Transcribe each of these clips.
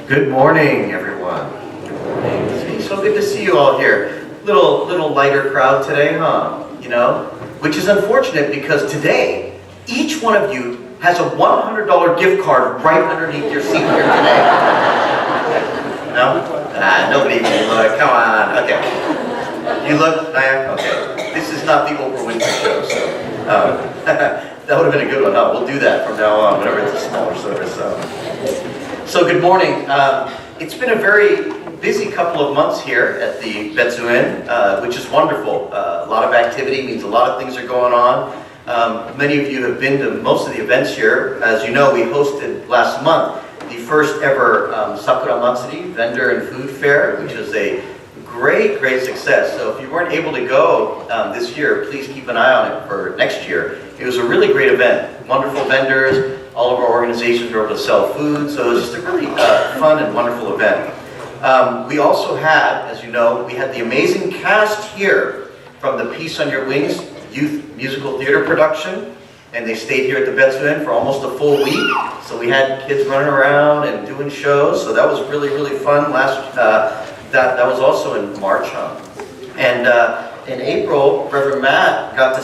Good morning, everyone. It's so good to see you all here. Little lighter crowd today, huh? You know, which is unfortunate because today, each one of you has a $100 gift card right underneath your seat here today. No? Nobody even look. Come on. Okay. You look, Naya? Okay. This is not the Oprah Winfrey show, so that would have been a good one. No, we'll do that from now on whenever it's a smaller service. So good morning. It's been a very busy couple of months here at the Betsu-in, which is wonderful. A lot of activity means a lot of things are going on. Many of you have been to most of the events here. As you know, we hosted last month the first ever Sakura Matsuri vendor and food fair, which is a great success. So if you weren't able to go this year, please keep an eye on it for next year. It was a really great event. Wonderful vendors. All of our organizations were able to sell food, so it was just a really fun and wonderful event. We also had, as you know, we had the amazing cast here from the Peace on Your Wings youth musical theater production, and they stayed here at the Betsu-in for almost a full week. So we had kids running around and doing shows, so that was really fun. That was also in March, huh? And in April, Reverend Matt got to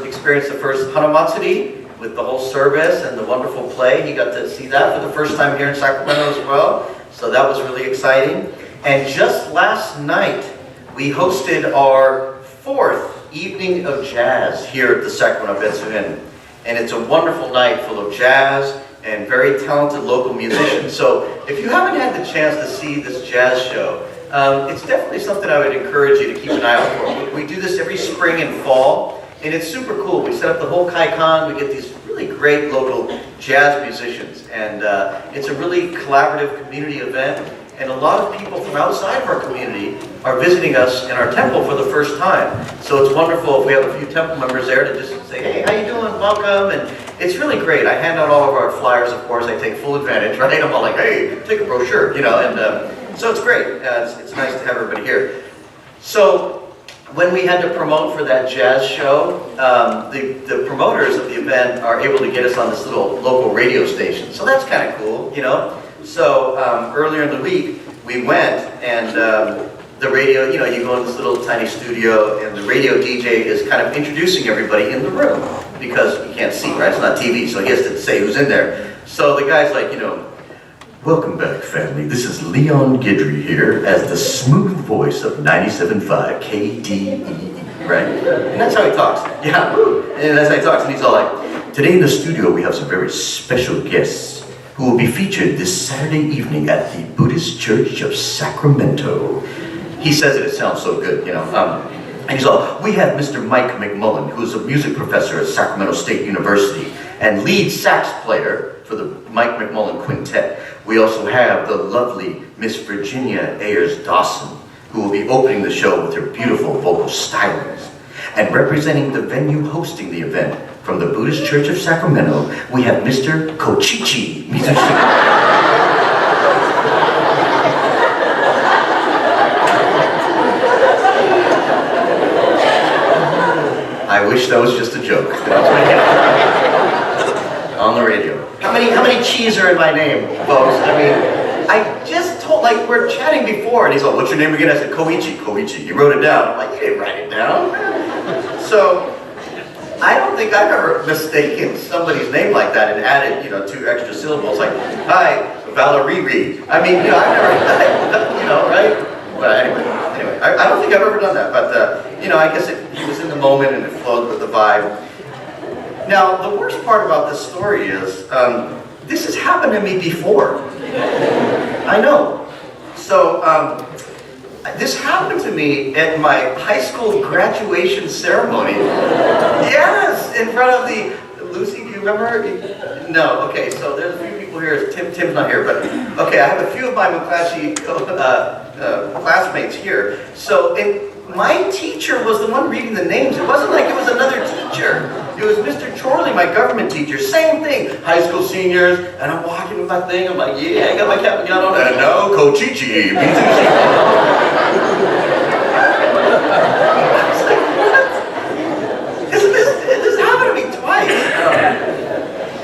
experience the first Hanamatsuri with the whole service and the wonderful play. He got to see that for the first time here in Sacramento as well. So that was really exciting. And just last night, we hosted our 4th evening of jazz here at the Sacramento Betsu-in. And it's a wonderful night full of jazz and very talented local musicians. So if you haven't had the chance to see this jazz show, it's definitely something I would encourage you to keep an eye out for. We do this every spring and fall, and it's super cool. We set up the whole Kaikon, we get these really great local jazz musicians, and it's a really collaborative community event, and a lot of people from outside of our community are visiting us in our temple for the first time. So it's wonderful if we have a few temple members there to just say, hey, how you doing, welcome, and it's really great. I hand out all of our flyers, of course. I take full advantage, right? I'm all like, hey, take a brochure, you know, and so it's great. It's nice to have everybody here. So when we had to promote for that jazz show, the promoters of the event are able to get us on this little local radio station. So that's kind of cool, you know. So earlier in the week, we went and the radio, you know, you go in this little tiny studio and the radio DJ is kind of introducing everybody in the room because you can't see, right? It's not TV, so he has to say who's in there. So the guy's like, you know, welcome back, family. This is Leon Guidry here as the smooth voice of 97.5 KDEE, right? And that's how he talks. Yeah, and that's how he talks, and he's all like, today in the studio we have some very special guests who will be featured this Saturday evening at the Buddhist Church of Sacramento. He says it sounds so good, you know. And he's all, we have Mr. Mike McMullen, who's a music professor at Sacramento State University and lead sax player for the Mike McMullen Quintet. We also have the lovely Miss Virginia Ayers-Dawson, who will be opening the show with her beautiful vocal stylings. And representing the venue hosting the event from the Buddhist Church of Sacramento, we have Mr. Koichi, musician. I wish that was just a joke. On the radio. How many cheese are in my name, folks? I mean, I just told, like, we're chatting before, and he's like, what's your name again? I said, Koichi. You wrote it down. I'm like, you didn't write it down. So, I don't think I've ever mistaken somebody's name like that and added, you know, 2 extra syllables, like, hi, Valerie. I mean, you know, I've never, you know, right? But anyway, I don't think I've ever done that, but, you know, I guess he was in the moment and it flowed with the vibe. Now, the worst part about this story is, this has happened to me before. I know. So, this happened to me at my high school graduation ceremony. Yes, in front of the, Lucy, do you remember? No, okay, so there's a few people here. Tim's not here, but, okay, I have a few of my McClatchy classmates here. So, my teacher was the one reading the names. It wasn't like it was another teacher. It was Mr. Chorley, my government teacher. Same thing. High school seniors, and I'm walking with my thing. I'm like, yeah, I got my cap and gown on. And now, Koichi. This happened to me twice.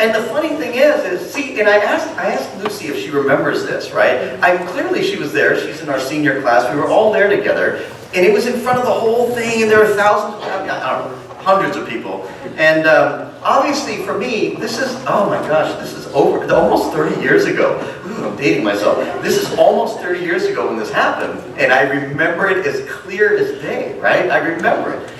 And the funny thing is, see, and I asked Lucy see if she remembers this, right? Clearly she was there. She's in our senior class. We were all there together. And it was in front of the whole thing, and there were thousands, I don't know, hundreds of people. And obviously for me, this is, oh my gosh, this is almost 30 years ago. Ooh, I'm dating myself. This is almost 30 years ago when this happened. And I remember it as clear as day, right? I remember it.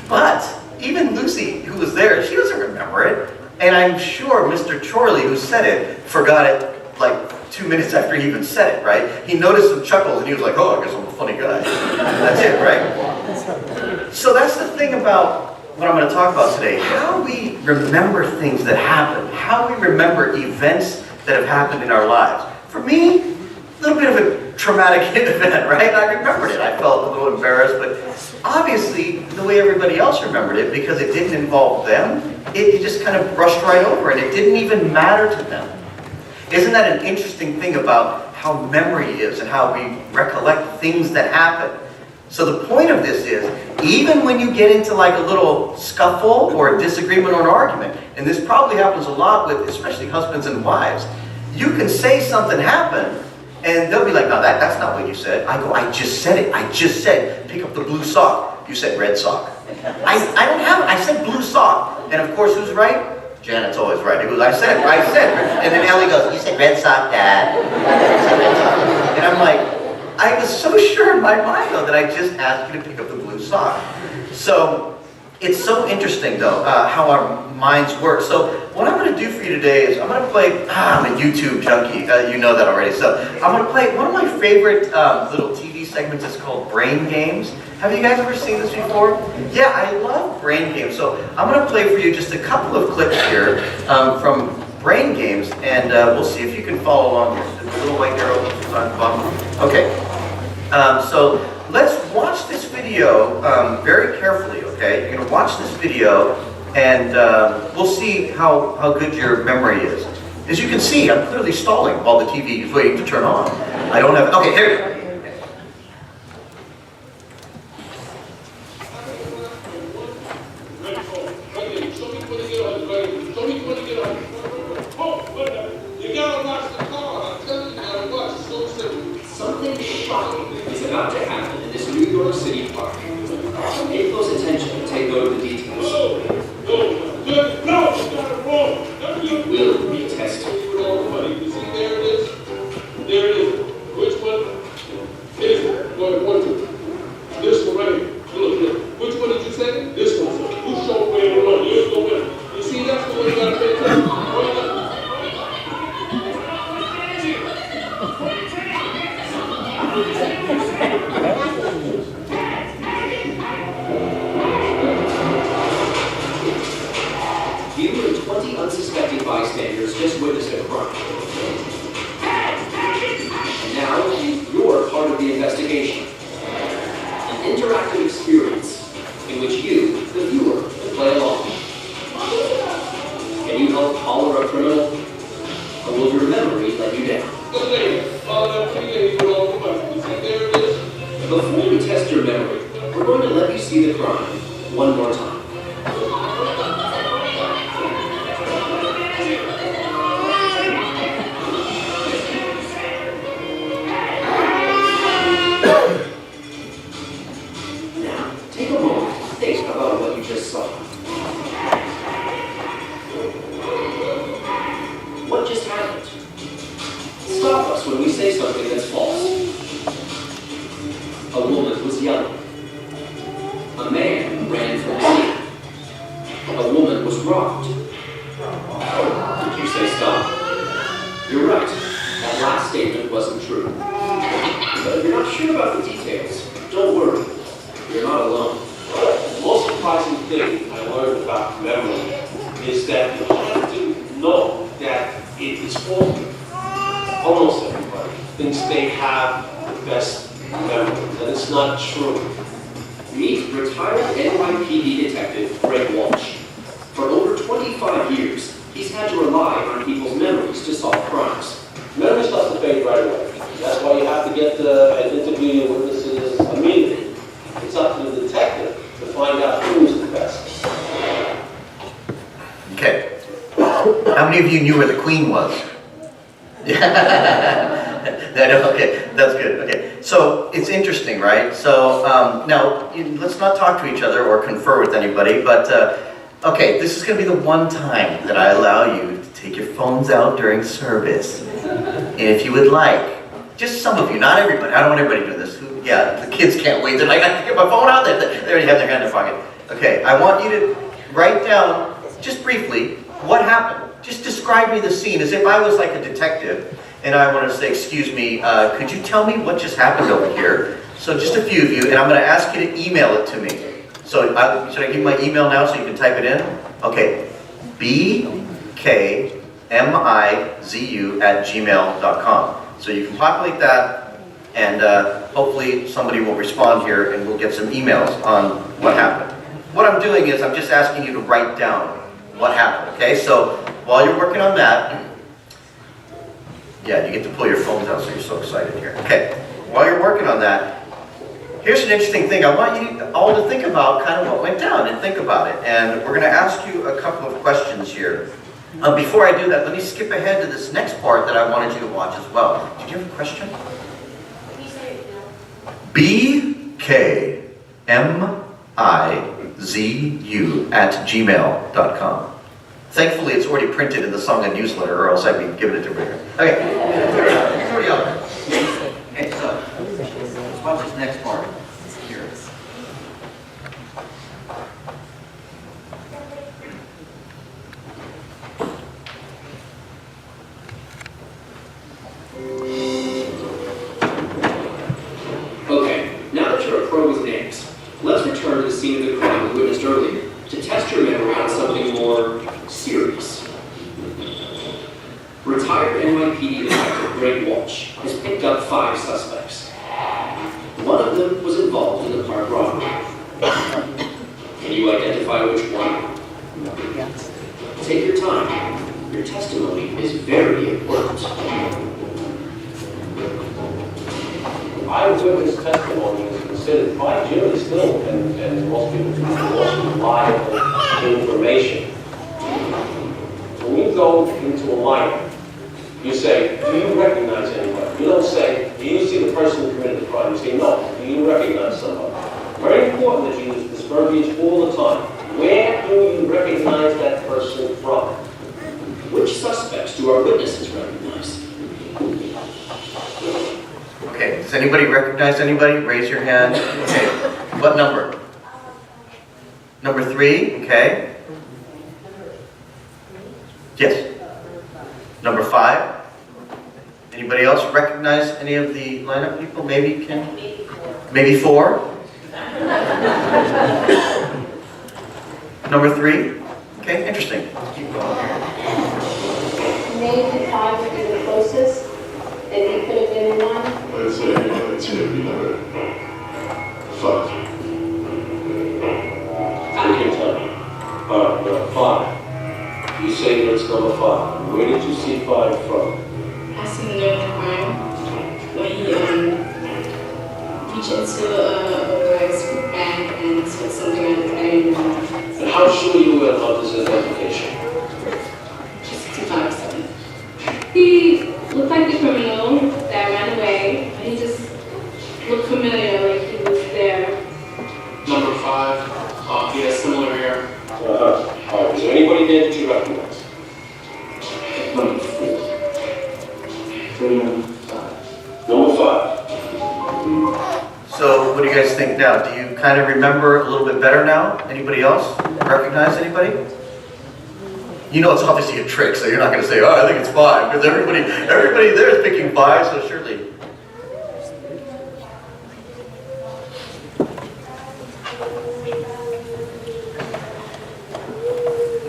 But even Lucy, who was there, she doesn't remember it. And I'm sure Mr. Chorley, who said it, forgot it like 2 minutes after he even said it, right? He noticed some chuckles and he was like, oh, I guess I'm a funny guy. That's it, right? So that's the thing about what I'm going to talk about today. How we remember things that happen. How we remember events that have happened in our lives. For me, a little bit of a traumatic event, right? I remembered it. I felt a little embarrassed, but obviously the way everybody else remembered it, because it didn't involve them, it just kind of brushed right over and it didn't even matter to them. Isn't that an interesting thing about how memory is and how we recollect things that happen? So the point of this is, even when you get into like a little scuffle or a disagreement or an argument, and this probably happens a lot with especially husbands and wives, you can say something happened, and they'll be like, no, that's not what you said. I go, I just said it. I just said, pick up the blue sock. You said red sock. I don't have it. I said blue sock. And of course, who's right? Janet's always right. He goes, I said. And then Ellie goes, you said red sock, Dad. And I'm like, I was so sure in my mind, though, that I just asked you to pick up the blue sock. So it's so interesting, though, how our minds work. So what I'm going to do for you today is I'm going to play, I'm a YouTube junkie. You know that already. So I'm going to play one of my favorite little TV segments. It's called Brain Games. Have you guys ever seen this before? Yeah, I love Brain Games. So I'm going to play for you just a couple of clips here from Brain Games, and we'll see if you can follow along. The little white arrow on the bottom. Okay. So let's watch this video very carefully, okay? You're going to watch this video, and we'll see how good your memory is. As you can see, I'm clearly stalling while the TV is waiting to turn on. I don't have... Okay, here we go. Something shocking is about to happen in this New York City park. Pay close attention and take note of the details. You will be tested. There it is. Which one? This one. This one right here. Look. Which one did you say? This one. You show where to run. You go with it. You see, that's the way you gotta pay attention. You and 20 unsuspecting bystanders just witnessed a crime. And now, you're part of the investigation. An interactive experience in which you, the viewer, will play along. Can you help collar a criminal? Or will your memory let you down? Before we test your memory, we're going to let you see the crime one more time. Now, take a moment to think about what you just saw. What just happened? Stop us when we say something that's false. A woman was yelling. A man ran from the scene. A woman was robbed. Did you say stop? You're right. That last statement wasn't true. But if you're not sure about the details, don't worry. You're not alone. The most surprising thing I learned about memory is that you have to know that it is faulty. Almost everybody thinks they have the best memory, and it's not true. Meet retired NYPD detective Greg Walsh. For over 25 years, he's had to rely on people's memories to solve crimes. Memory starts to fade right away. That's why you have to get and interview your witnesses immediately. It's up to the detective to find out who's the best. Okay. How many of you knew where the Queen was? Yeah. Okay, that's good. Okay, so it's interesting, right? So now let's not talk to each other or confer with anybody, but okay, this is going to be the one time that I allow you to take your phones out during service. And if you would like, just some of you, not everybody, I don't want everybody doing this. Yeah, the kids can't wait. They're like, I can get my phone out. They already have their hand in their pocket. Okay, I want you to write down, just briefly, what happened. Just describe me the scene as if I was like a detective and I wanted to say, excuse me, could you tell me what just happened over here? So just a few of you, and I'm going to ask you to email it to me. So should I give you my email now so you can type it in? Okay, bkmizu@gmail.com. So you can populate that, and hopefully somebody will respond here and we'll get some emails on what happened. What I'm doing is I'm just asking you to write down what happened, okay? So while you're working on that, yeah, you get to pull your phones out, so you're so excited here. Okay, while you're working on that, here's an interesting thing. I want you all to think about kind of what went down and think about it. And we're going to ask you a couple of questions here. Before I do that, let me skip ahead to this next part that I wanted you to watch as well. Did you have a question? bkmizu@gmail.com. Thankfully, it's already printed in the Sangha newsletter, or else I'd be giving it to Rigger. Okay, it's already out there. Okay, so let's watch this next part here. Okay, now that you're a pro with names, let's return to the scene of the crime we witnessed earlier to test your memory on something more serious. Retired NYPD Detective Greg Walsh has picked up 5 suspects. One of them was involved in the park robbery. Can you identify which one? Take your time. Your testimony is very important. Eyewitness testimony is considered by jury still, and most people do, most reliable information. When you go into a lineup, you say, do you recognize anybody? You don't say, do you see the person who committed the crime? You say, no, do you recognize somebody? Very important that you use this verbiage all the time. Where do you recognize that person from? Which suspects do our witnesses recognize? Okay, does anybody recognize anybody? Raise your hand. Okay, what number? Number 3, okay. Yes. Number 5. Anybody else recognize any of the lineup people? Maybe can? Maybe 4? Number 3? Okay, interesting. Let's keep going here. Name the 5 would be the closest that he could have been in one. Let's say number 5. I can tell you. All right, number 5. You say that's number 5. Where did you see 5 from? I seen him during the crime when he reached into a guy's bag and took something out of the bag. And how sure you were about this identification? Just 257. He looked like the criminal that ran away, and he just looked familiar, like he was there. Number 5, he has similar hair. All right, is there anybody there that you recognize? Number 4. Number 5. So what do you guys think now? Do you kind of remember a little bit better now? Anybody else? Recognize anybody? You know it's obviously a trick, so you're not going to say, oh, I think it's 5, because everybody there is picking 5, so surely.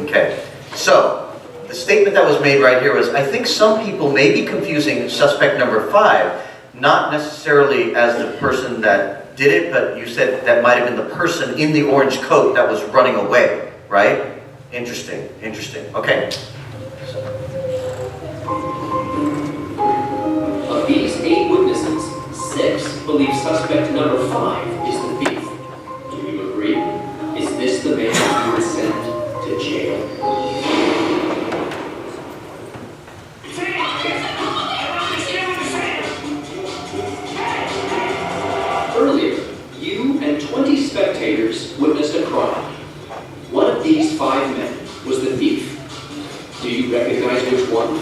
Okay, so the statement that was made right here was, I think some people may be confusing suspect number 5, not necessarily as the person that did it, but you said that might have been the person in the orange coat that was running away, right? Interesting, interesting. Okay. Of these 8 witnesses, 6 believe suspect number 5 is the thief. Do you agree? Is this the man who was sent to jail? these 5 men was the thief. Do you recognize which one?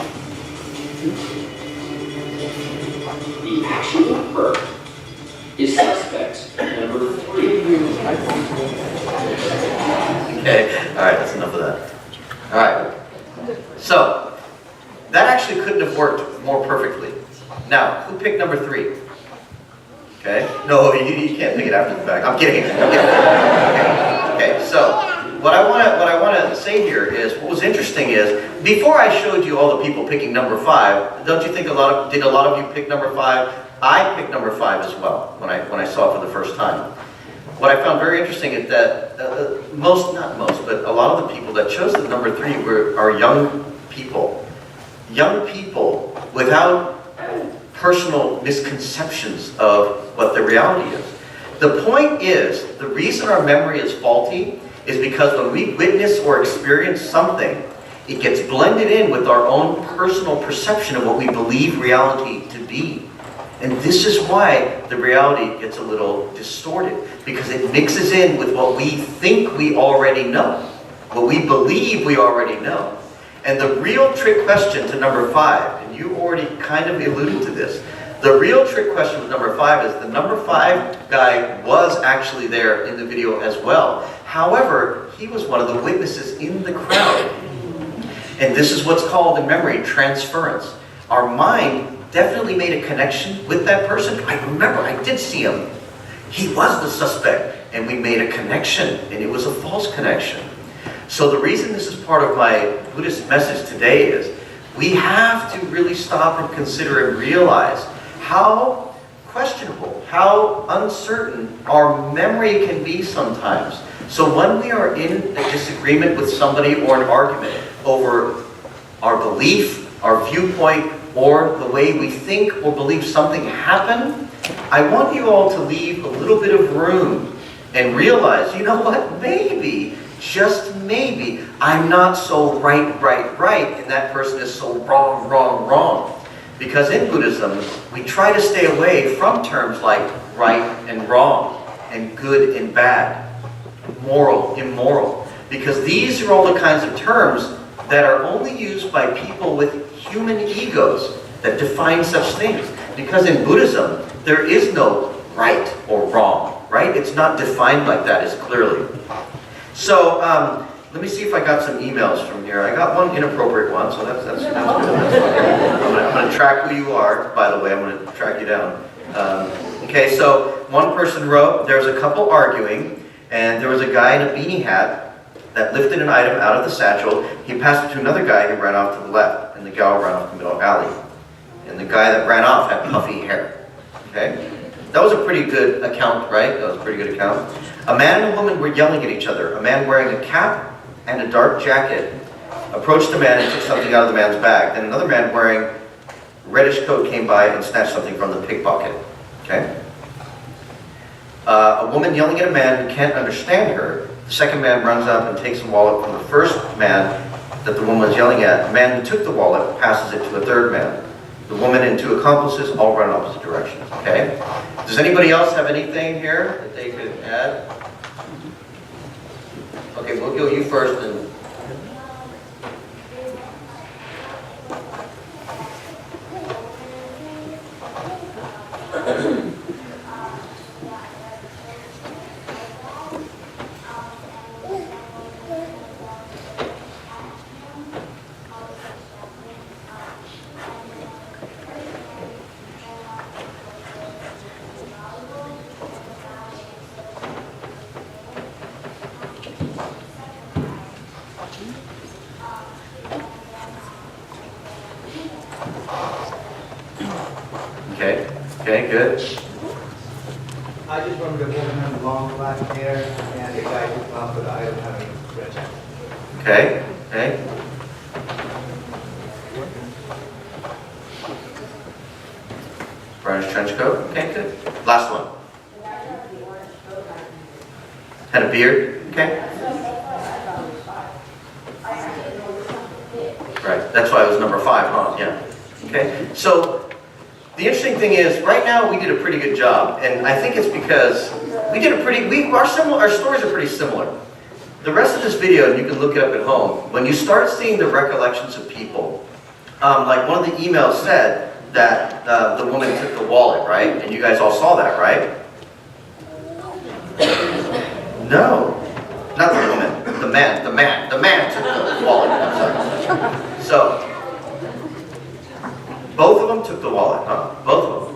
The actual hurt is suspect number 3. Okay, alright, that's enough of that. Alright, so, that actually couldn't have worked more perfectly. Now, who picked number 3? Okay, no, you can't pick it after the fact. I'm kidding. Okay, so, what I want to say here is, what was interesting is, before I showed you all the people picking number 5, don't you think did a lot of you pick number 5? I picked number 5 as well, when I saw it for the first time. What I found very interesting is that not most, but a lot of the people that chose the number 3 are young people. Young people without personal misconceptions of what the reality is. The point is, the reason our memory is faulty is because when we witness or experience something, it gets blended in with our own personal perception of what we believe reality to be. And this is why the reality gets a little distorted, because it mixes in with what we think we already know, what we believe we already know. And the real trick question to number 5, and you already kind of alluded to this, the real trick question with number 5 is the number 5 guy was actually there in the video as well. However, he was one of the witnesses in the crowd. And this is what's called in memory transference. Our mind definitely made a connection with that person. I remember, I did see him. He was the suspect, and we made a connection, and it was a false connection. So the reason this is part of my Buddhist message today is we have to really stop and consider and realize how questionable, how uncertain our memory can be sometimes. So when we are in a disagreement with somebody or an argument over our belief, our viewpoint, or the way we think or believe something happened, I want you all to leave a little bit of room and realize, you know what, maybe, just maybe, I'm not so right, and that person is so wrong. Because in Buddhism, we try to stay away from terms like right and wrong, and good and bad, moral, immoral. Because these are all the kinds of terms that are only used by people with human egos that define such things. Because in Buddhism, there is no right or wrong, right? It's not defined like that as clearly. So, let me see if I got some emails from here. I got one inappropriate one, so that's good. I'm going to track who you are, by the way. I'm going to track you down. Okay, so one person wrote, there's a couple arguing, and there was a guy in a beanie hat that lifted an item out of the satchel. He passed it to another guy who ran off to the left, and the gal ran off the middle alley. And the guy that ran off had puffy hair. Okay? That was a pretty good account, right? That was a pretty good account. A man and a woman were yelling at each other. A man wearing a cap and a dark jacket approached the man and took something out of the man's bag. Then another man wearing a reddish coat came by and snatched something from the pickpocket. Okay? A woman yelling at a man who can't understand her. The second man runs up and takes a wallet from the first man that the woman was yelling at. The man who took the wallet passes it to a third man. The woman and 2 accomplices all run in opposite directions. Okay? Does anybody else have anything here that they could add? Okay, we'll go you first and... Okay, good. I just remember the woman having long black hair and the guy who found the item having red jacket. Okay, okay. Brownish trench coat. Okay, good. Last one. Had a beard. Okay. Right. That's why it was number 5, huh? Yeah. Okay. So the interesting thing is, right now we did a pretty good job, and I think it's because we did a pretty. Our stories are pretty similar. the rest of this video, and you can look it up at home, when you start seeing the recollections of people, like one of the emails said that the woman took the wallet, right? And you guys all saw that, right? No, not the woman, the man took the wallet, I'm sorry. So, both of them took the wallet, huh? Both of them.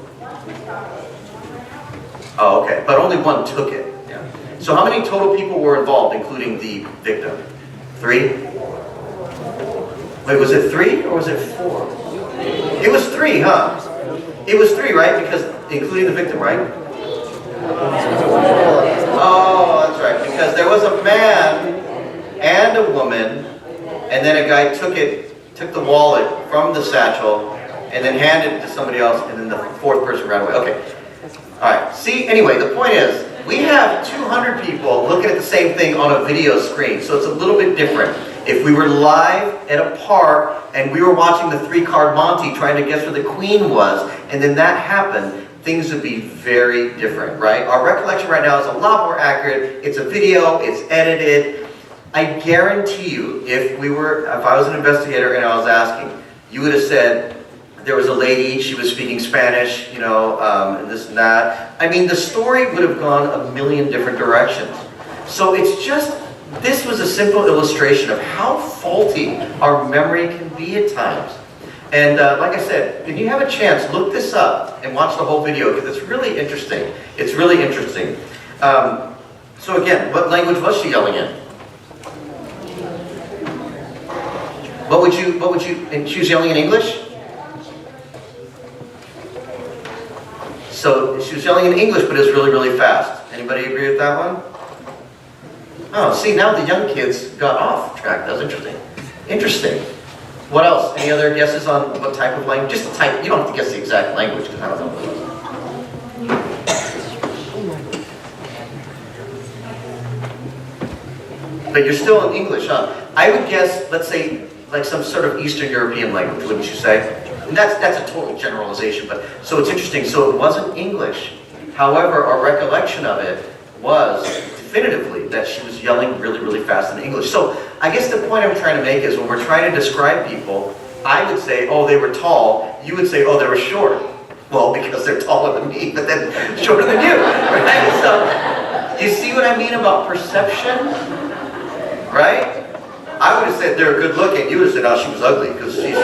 Oh, okay, but only one took it. Yeah. So how many total people were involved, including the victim? 3? Wait, was it 3 or was it 4? It was 3, huh? It was 3, right? Because, including the victim, right? Oh, that's right. Because there was a man and a woman, and then a guy took the wallet from the satchel, and then handed it to somebody else, and then the 4th person ran away. Okay. All right. See, anyway, the point is, we have 200 people looking at the same thing on a video screen, so it's a little bit different. If we were live at a park, and we were watching the 3-card Monty trying to guess where the queen was, and then that happened, things would be very different, right? Our recollection right now is a lot more accurate. It's a video, it's edited. I guarantee you, if I was an investigator and I was asking, you would have said, there was a lady, she was speaking Spanish, you know, and this and that. I mean, the story would have gone a million different directions. So it's just, this was a simple illustration of how faulty our memory can be at times. And like I said, if you have a chance, look this up and watch the whole video, because it's really interesting. It's really interesting. So again, what language was she yelling in? And she was yelling in English? So she was yelling in English, but it was really, really fast. Anybody agree with that one? Oh, see, now the young kids got off track. That was interesting. Interesting. What else? Any other guesses on what type of language? Just the type. You don't have to guess the exact language, because I don't know what it is. But you're still in English, huh? I would guess, let's say, like some sort of Eastern European language, wouldn't you say? And that's a total generalization, but so it's interesting. So it wasn't English. However, our recollection of it was definitively that she was yelling really, really fast in English. So I guess the point I'm trying to make is when we're trying to describe people, I would say, oh, they were tall. You would say, oh, they were short. Well, because they're taller than me, but then shorter than you, right? So you see what I mean about perception, right? I would have said they're good looking. You would have said, oh, she was ugly because she's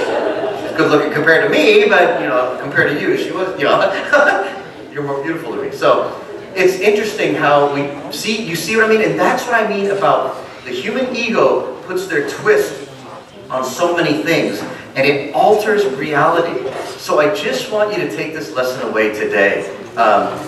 good looking compared to me, but, you know, compared to you, she was, you know, you're more beautiful than me. So it's interesting how you see what I mean? And that's what I mean about the human ego puts their twist on so many things, and it alters reality. So I just want you to take this lesson away today.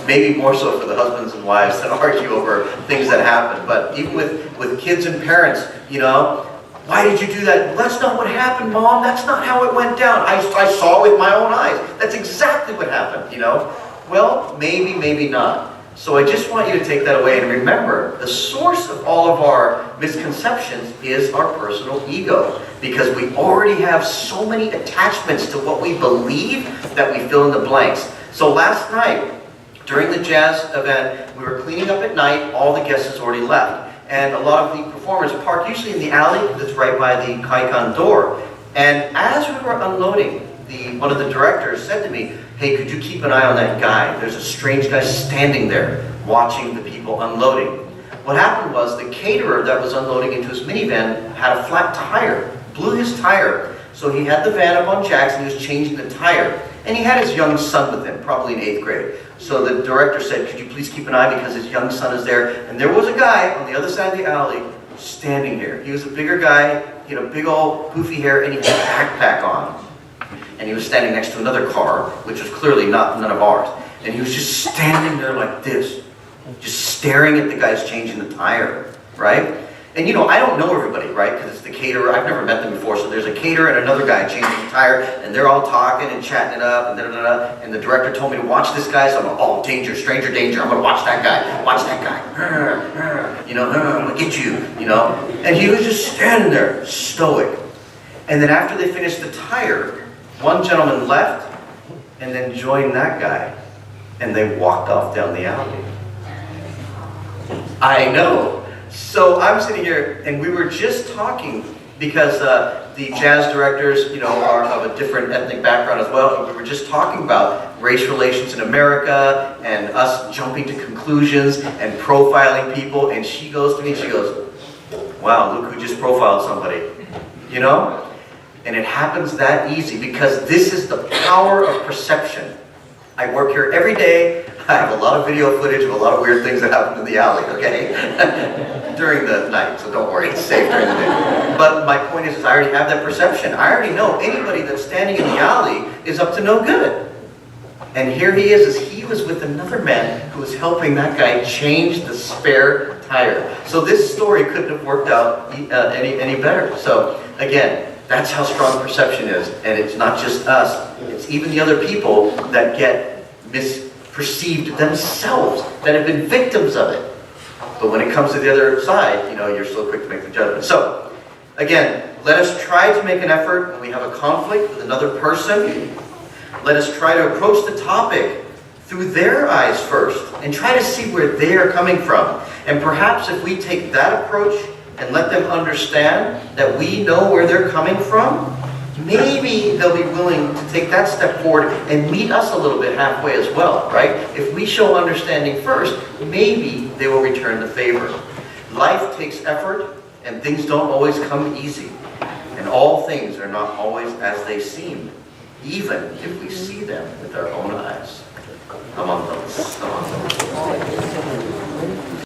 Maybe more so for the husbands and wives that argue over things that happen, but even with kids and parents, you know, why did you do that? Well, that's not what happened, Mom. That's not how it went down. I saw it with my own eyes. That's exactly what happened, you know. Well, maybe, maybe not. So I just want you to take that away and remember, the source of all of our misconceptions is our personal ego, because we already have so many attachments to what we believe that we fill in the blanks. So last night, during the jazz event, we were cleaning up at night. All the guests had already left. And a lot of the performers park usually in the alley that's right by the Kaikan door. And as we were unloading, one of the directors said to me, hey, could you keep an eye on that guy? There's a strange guy standing there watching the people unloading. What happened was the caterer that was unloading into his minivan had a flat tire, blew his tire. So he had the van up on jacks and he was changing the tire. And he had his young son with him, probably in 8th grade. So the director said, could you please keep an eye because his young son is there. And there was a guy on the other side of the alley standing there. He was a bigger guy, he had a big old poofy hair, and he had a backpack on. And he was standing next to another car, which was clearly none of ours. And he was just standing there like this, just staring at the guys changing the tire, right? And you know, I don't know everybody, right? Because it's the caterer. I've never met them before. So there's a caterer and another guy changing the tire, and they're all talking and chatting it up, and da-da-da-da. And the director told me to watch this guy, so I'm like, oh, danger, stranger danger. I'm going to watch that guy. Watch that guy. You know, I'm going to get you, you know. And he was just standing there, stoic. And then after they finished the tire, one gentleman left and then joined that guy. And they walked off down the alley. I know. So I'm sitting here, and we were just talking because the jazz directors, are of a different ethnic background as well. And we were just talking about race relations in America and us jumping to conclusions and profiling people. And she goes to me, she goes, "Wow, look who just profiled somebody," And it happens that easy because this is the power of perception. I work here every day. I have a lot of video footage of a lot of weird things that happen in the alley, okay? During the night, so don't worry, it's safe during the day. But my point is I already have that perception. I already know anybody that's standing in the alley is up to no good. And here he is he was with another man who was helping that guy change the spare tire. So this story couldn't have worked out any better. So again, that's how strong perception is. And it's not just us, it's even the other people that get misperceived themselves, that have been victims of it. But when it comes to the other side, you're so quick to make the judgment. So, again, let us try to make an effort when we have a conflict with another person. Let us try to approach the topic through their eyes first and try to see where they are coming from. And perhaps if we take that approach and let them understand that we know where they're coming from, maybe they'll be willing to take that step forward and meet us a little bit halfway as well, right? If we show understanding first, maybe they will return the favor. Life takes effort, and things don't always come easy. And all things are not always as they seem, even if we see them with our own eyes. Among those.